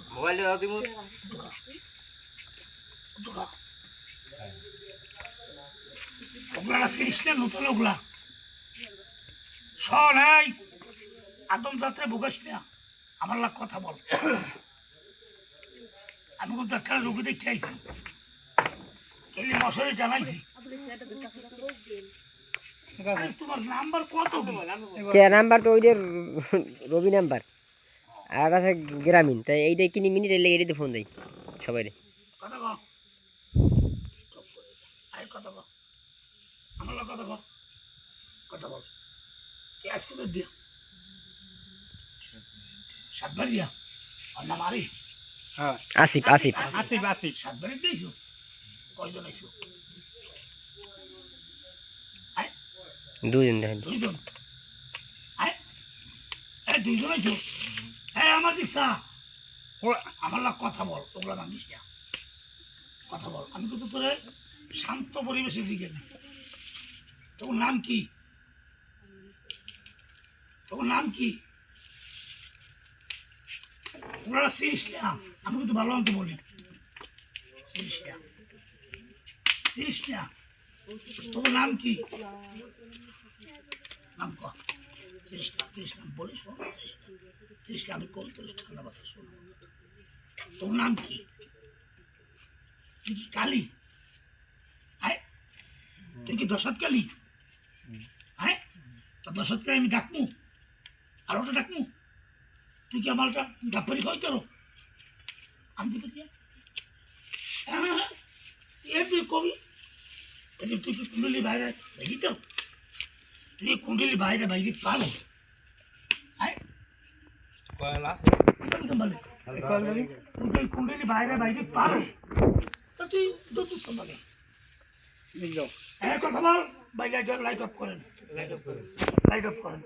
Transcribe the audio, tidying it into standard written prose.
mobile ওগুলা series না নতুন ওগুলা শোন এই আদম যাত্রা ভোগাস না আমার লাগ কথা বল আমি কিন্তু একটা রোগী দেখে আইছি কেলি মশারি জানাইছি তোমার নাম্বার কত কে নাম্বার তো ওইটার রবি নাম্বার আর আছে গ্রামীণ তাই এইটা কিনি মিনিট লেগে এটাতে ফোন দেয় সবাই কথা কও আয় কথা কও আমার লাগ কথা কও কথা বল কে আজকে দিয়া সাতবার দিয়া আর নাম আরি হ্যাঁ আসিফ আসিফ আসিফ আসিফ সাতবারে দিয়েছো কয়জন আইছো দুজন দেখেন দুইজন দুইজন আইছো হ্যাঁ আমার দিচ্ছা আমার লাগ কথা বল ওগুলা ভাঙিস না কথা বল আমি কিন্তু তোরে শান্ত পরিবেশে দিকে তোর নাম কি তোর নাম কি ওরা সিরিস না আমি কিন্তু ভালো মতো বলি সিরিস না সিরিস না তোর নাম কি নাম ক তিরিশ নাম বলিস তিরিশ আমি কল তোর ঠান্ডা কথা শোন তোর নাম কি তুই কি কালী হ্যাঁ তুই কি দশাত কালী হ্যাঁ তো দশাত কালী আমি ডাকমু আর ওটা ডাকমু তুই কি আমার ডাক্তারি হয় তোর আমি কি বলছি হ্যাঁ এ তুই কবি তুই কি কুণ্ডলি বাইরে দেখি তো তুই কুণ্ডলি বাইরে বাইরে পারো হ্যাঁ তুই কুণ্ডলি বাইরে বাইরে পারো তা তুই দুটো সম্ভাবে হ্যাঁ কথা বল বাইরে লাইট অফ করেন লাইট অফ করেন